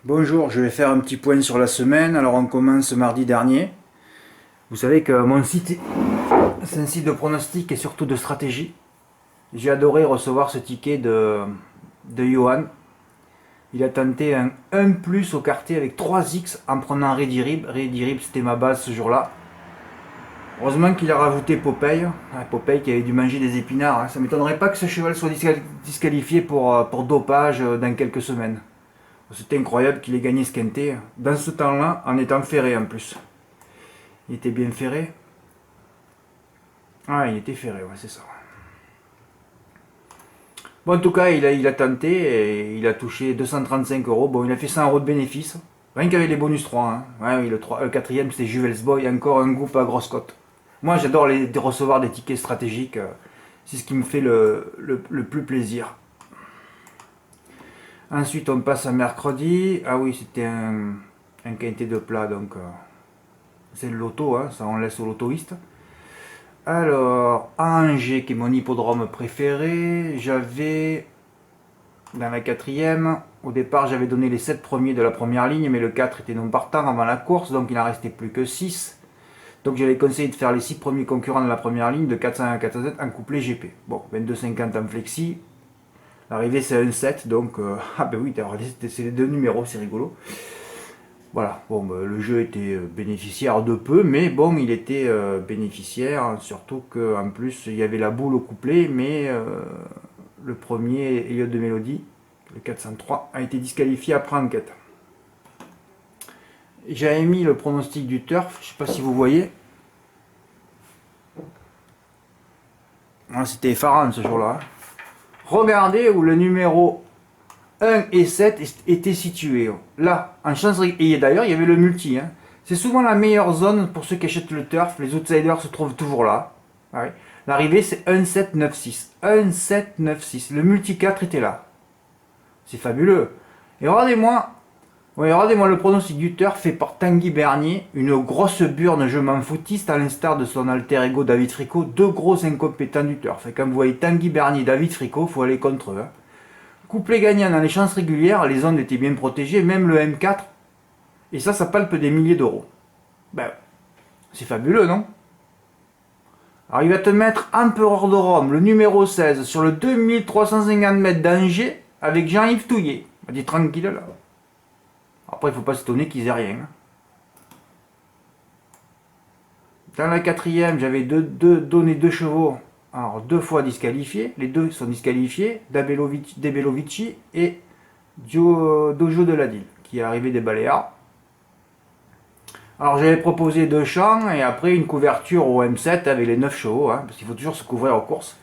Bonjour, je vais faire un petit point sur la semaine. Alors on commence mardi dernier. Vous savez que mon site, c'est un site de pronostic et surtout de stratégie. J'ai adoré recevoir ce ticket de Johan. Il a tenté un 1 plus au quartier avec 3x en prenant Redirib. Redirib c'était ma base ce jour-là. Heureusement qu'il a rajouté Popeye. Popeye qui avait dû manger des épinards. Ça ne m'étonnerait pas que ce cheval soit disqualifié pour dopage dans quelques semaines. C'était incroyable qu'il ait gagné ce quintet dans ce temps-là en étant ferré en plus. Il était bien ferré. Ah, il était ferré, ouais, c'est ça. Bon, en tout cas, il a tenté et il a touché 235 euros. Bon, il a fait 100 euros de bénéfice. Rien qu'avec les bonus 3. Hein. Ouais, oui, le quatrième, c'était Juvels Boy, encore un groupe à grosse cote. Moi, j'adore recevoir des tickets stratégiques. C'est ce qui me fait le plus plaisir. Ensuite, on passe à mercredi. Ah oui, c'était un quintet de plat, donc c'est le loto, hein, ça on laisse au lotoiste. Alors, à Angers, qui est mon hippodrome préféré, j'avais dans la quatrième, au départ j'avais donné les 7 premiers de la première ligne, mais le 4 était non partant avant la course, donc il n'en restait plus que 6. Donc j'avais conseillé de faire les 6 premiers concurrents de la première ligne, de 400 à 407 en couplet GP. Bon, 22,50 en flexi. L'arrivée c'est un 7, donc ah ben oui, c'est les deux numéros, c'est rigolo. Voilà, bon, le jeu était bénéficiaire de peu, mais bon, il était bénéficiaire, surtout qu'en plus, il y avait la boule au couplet, mais le premier, Elliot de Mélodie, le 403, a été disqualifié après enquête. J'avais mis le pronostic du turf, je ne sais pas si vous voyez. Ah, c'était effarant ce jour-là. Regardez où le numéro 1 et 7 étaient situés. Là, en chancerie. Et d'ailleurs, il y avait le multi. Hein. C'est souvent la meilleure zone pour ceux qui achètent le turf. Les outsiders se trouvent toujours là. Ouais. L'arrivée, c'est 1-7-9-6. 1-7-9-6. Le multi 4 était là. C'est fabuleux. Et regardez-moi le pronostic du turf fait par Tanguy Bernier. Une grosse burne, je m'en foutiste, à l'instar de son alter ego David Fricot. Deux gros incompétents du turf. Et quand vous voyez Tanguy Bernier et David Fricot, il faut aller contre eux. Hein. Couplet gagnant dans les chances régulières, les zones étaient bien protégées, même le M4, et ça palpe des milliers d'euros. Ben, c'est fabuleux, non? Alors il va te mettre Empereur de Rome, le numéro 16, sur le 2350 mètres d'Angers, avec Jean-Yves Touillet. On dit tranquille là. Après, il ne faut pas s'étonner qu'ils aient rien. Hein. Dans la quatrième, j'avais donné deux chevaux, alors deux fois disqualifiés, les deux sont disqualifiés, Debelovici et Dojo de la Dille, qui est arrivé des Baléares. Alors j'avais proposé deux champs et après une couverture au M7 avec les 9 chevaux, hein, parce qu'il faut toujours se couvrir aux courses.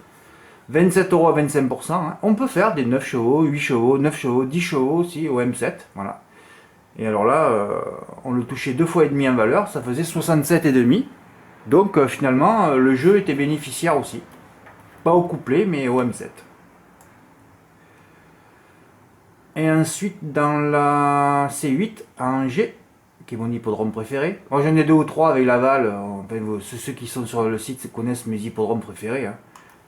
27 euros à 25%. Hein. On peut faire des 9 chevaux, 8 chevaux, 9 chevaux, 10 chevaux aussi au M7. Voilà. Et alors là, on le touchait deux fois et demi en valeur, ça faisait 67,5. Donc finalement, le jeu était bénéficiaire aussi. Pas au couplet, mais au M7. Et ensuite, dans la C8, à Angers, qui est mon hippodrome préféré. Moi j'en ai deux ou trois avec Laval. Enfin, ceux qui sont sur le site connaissent mes hippodromes préférés. Hein.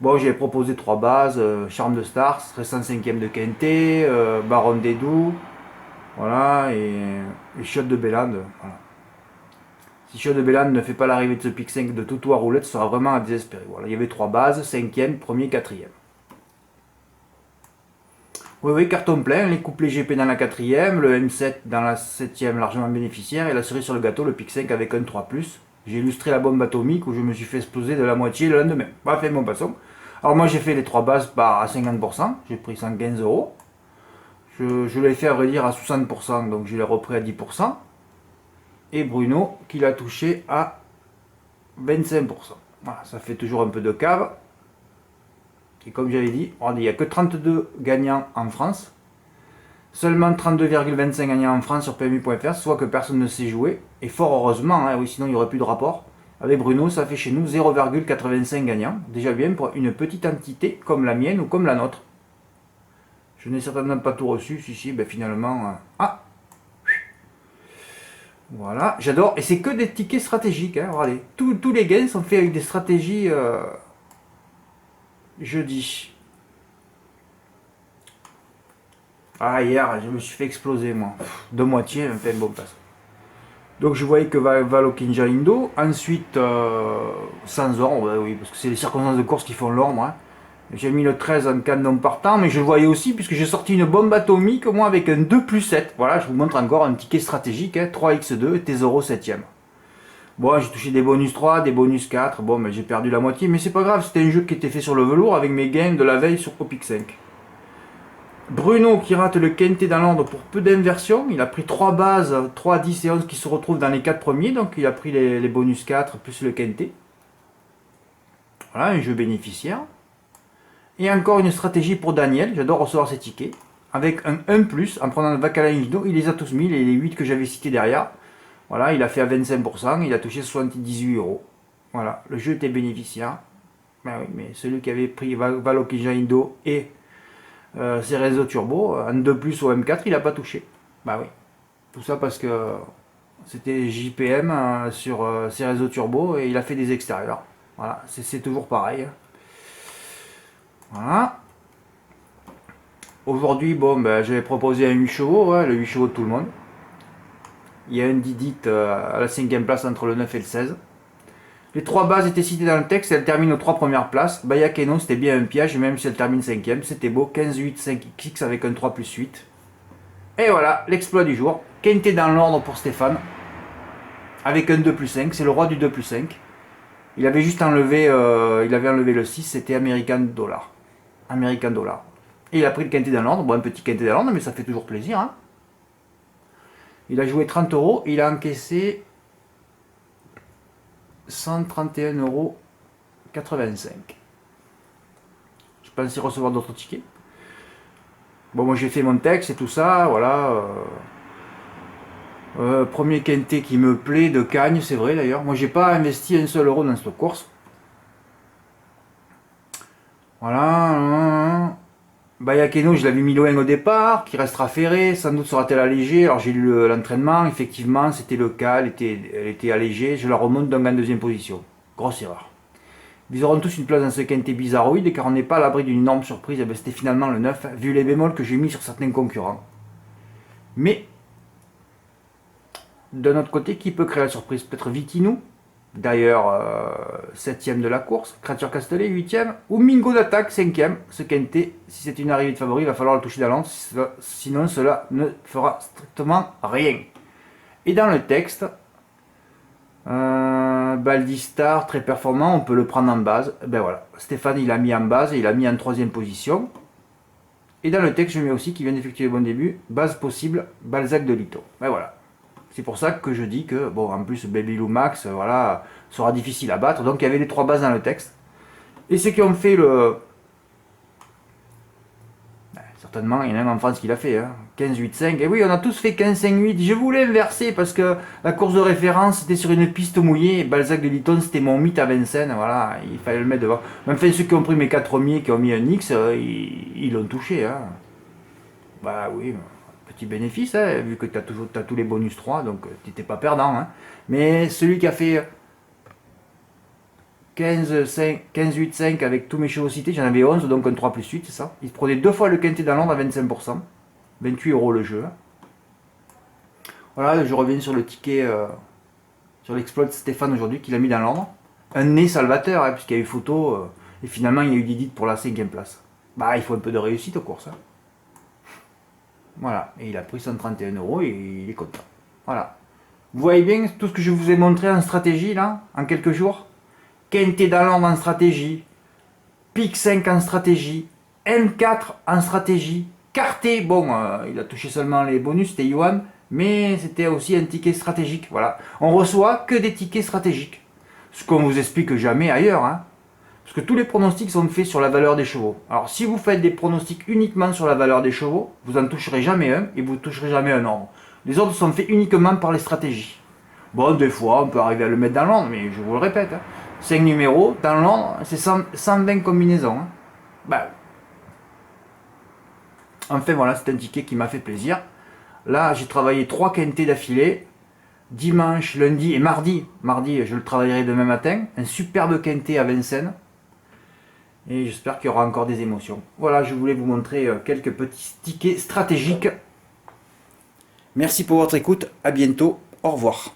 Bon, j'ai proposé trois bases. Charme de Stars, 105e de Quintet, Baron des Doux, voilà, et Chiotte de Bélande. Voilà. Si Chiotte de Bélande ne fait pas l'arrivée de ce pic 5 de Toutou à roulette, ce sera vraiment à désespérer. Voilà, il y avait trois bases, 5e, 1er, 4e. Oui, oui, carton plein, les couplets GP dans la quatrième, le M7 dans la septième largement bénéficiaire, et la cerise sur le gâteau, le pic 5 avec un 3+. J'ai illustré la bombe atomique où je me suis fait exploser de la moitié le lendemain. Bref, bon, passons. Alors moi j'ai fait les trois bases à 50%, j'ai pris 115 euros. Je l'ai fait à vrai dire à 60%, donc je l'ai repris à 10%. Et Bruno qui l'a touché à 25%. Voilà, ça fait toujours un peu de cave. Et comme j'avais dit, il n'y a que 32 gagnants en France. Seulement 32,25 gagnants en France sur PMU.fr, soit que personne ne sait jouer. Et fort heureusement, hein, oui, sinon il n'y aurait plus de rapport. Avec Bruno, ça fait chez nous 0,85 gagnants. Déjà bien pour une petite entité comme la mienne ou comme la nôtre. Je n'ai certainement pas tout reçu. Si, ben finalement... ah, voilà, j'adore. Et c'est que des tickets stratégiques. Hein, regardez, tous les gains sont faits avec des stratégies jeudi. Ah, hier, je me suis fait exploser, moi. De moitié, enfin, bon, passe. Donc, je voyais que Valokinja Indo. Ensuite, sans ordre, oui, parce que c'est les circonstances de course qui font l'ordre. Hein. J'ai mis le 13 en canon partant, mais je le voyais aussi, puisque j'ai sorti une bombe atomique, moi, avec un 2+7. Voilà, je vous montre encore un ticket stratégique, hein, 3x2, Tesoro 7ème. Bon, j'ai touché des bonus 3, des bonus 4. Bon, mais j'ai perdu la moitié, mais c'est pas grave, c'était un jeu qui était fait sur le velours avec mes gains de la veille sur Copic 5. Bruno qui rate le quintet dans l'ordre pour peu d'inversion. Il a pris 3 bases, 3, 10 et 11 qui se retrouvent dans les 4 premiers. Donc il a pris les bonus 4 plus le quintet. Voilà, un jeu bénéficiaire. Et encore une stratégie pour Daniel. J'adore recevoir ces tickets. Avec un 1+, en prenant le Bacalao, il les a tous mis, les 8 que j'avais cités derrière. Voilà, il a fait à 25%, il a touché 78 euros. Voilà, le jeu était bénéficiaire. Ben oui, mais celui qui avait pris Valokija Indo et ses réseaux turbo, en 2+ au M4, il n'a pas touché. Bah oui. Tout ça parce que c'était JPM sur ses réseaux turbo et il a fait des extérieurs. Voilà, c'est toujours pareil. Voilà. Aujourd'hui, bon, ben, j'avais proposé un 8 chevaux, ouais, le 8 chevaux de tout le monde. Il y a un Didit à la 5ème place entre le 9 et le 16. Les 3 bases étaient citées dans le texte et elles terminent aux 3 premières places. Bayakeno, c'était bien un piège, même si elle termine 5ème. C'était beau, 15-8, 5x avec un 3+8. Et voilà, l'exploit du jour. Quintet dans l'ordre pour Stéphane. Avec un 2+5, c'est le roi du 2+5. Il avait juste enlevé, il avait enlevé le 6, c'était American Dollar. American Dollar. Et il a pris le quintet dans l'ordre. Bon, un petit quintet dans l'ordre, mais ça fait toujours plaisir. Hein. Il a joué 30 euros, il a encaissé 131,85 euros. Je pensais recevoir d'autres tickets. Bon, moi j'ai fait mon texte et tout ça, voilà. Premier quintet qui me plaît de Cagnes, c'est vrai d'ailleurs. Moi j'ai pas investi un seul euro dans cette course. Voilà. Bayakeno, je l'avais mis loin au départ, qui restera ferré, sans doute sera-t-elle allégée. Alors j'ai lu l'entraînement, effectivement, c'était le cas, elle était allégée. Je la remonte donc en deuxième position. Grosse erreur. Ils auront tous une place dans ce quintet bizarroïde, car on n'est pas à l'abri d'une énorme surprise. Et ben, c'était finalement le 9, vu les bémols que j'ai mis sur certains concurrents. Mais, d'un autre côté, qui peut créer la surprise? Peut-être Vitinou, d'ailleurs 7ème de la course, Créature Castellet 8ème, ou Mingo d'attaque 5ème. Ce quintet, si c'est une arrivée de favori, il va falloir le toucher dans l'ordre, sinon cela ne fera strictement rien. Et dans le texte, Baldistar, très performant, on peut le prendre en base. Ben voilà, Stéphane il a mis en base et il a mis en 3ème position. Et dans le texte, je mets aussi qu'il vient d'effectuer le bon début, base possible, Balzac de Lito. Ben voilà. C'est pour ça que je dis que, bon, en plus, Baby Lou Max, voilà, sera difficile à battre. Donc il y avait les 3 bases dans le texte. Et ceux qui ont fait le. Certainement, il y en a un en France qui l'a fait, hein. 15-8-5. Et oui, on a tous fait 15-5-8. Je voulais inverser parce que la course de référence c'était sur une piste mouillée. Balzac de Litton, c'était mon mythe à Vincennes. Voilà, il fallait le mettre devant. Même ceux qui ont pris mes 4 premiers, qui ont mis un X, ils l'ont touché. Hein. Bah oui, petit bénéfice, hein, vu que tu as tous les bonus 3, donc tu n'étais pas perdant. Hein. Mais celui qui a fait 15-8-5 avec tous mes chevaux cités, j'en avais 11, donc un 3+8, c'est ça. Il se prenait 2 fois le quintet dans l'ordre à 25%. 28 euros le jeu. Voilà, je reviens sur le ticket, sur l'exploit de Stéphane aujourd'hui, qu'il a mis dans l'ordre. Un nez salvateur, hein, puisqu'il y a eu photo, et finalement il y a eu Didit pour la 5ème place. Bah, il faut un peu de réussite aux courses. Hein. Voilà, et il a pris 131 euros et il est content. Voilà. Vous voyez bien tout ce que je vous ai montré en stratégie, là, en quelques jours. Quintet dans l'ordre en stratégie, Pic 5 en stratégie, M4 en stratégie, Carté, bon, il a touché seulement les bonus, c'était Yuan, mais c'était aussi un ticket stratégique, voilà. On reçoit que des tickets stratégiques, ce qu'on vous explique jamais ailleurs, hein. Parce que tous les pronostics sont faits sur la valeur des chevaux. Alors si vous faites des pronostics uniquement sur la valeur des chevaux, vous n'en toucherez jamais un et vous ne toucherez jamais un ordre. Les ordres sont faits uniquement par les stratégies. Bon, des fois, on peut arriver à le mettre dans l'ordre, mais je vous le répète, hein. 5 numéros, dans l'ordre, c'est 120 combinaisons. Hein. Bah. Enfin voilà, c'est un ticket qui m'a fait plaisir. Là, j'ai travaillé 3 quintets d'affilée. Dimanche, lundi et mardi. Mardi, je le travaillerai demain matin. Un superbe quintet à Vincennes. Et j'espère qu'il y aura encore des émotions. Voilà, je voulais vous montrer quelques petits tickets stratégiques. Merci pour votre écoute, à bientôt, au revoir.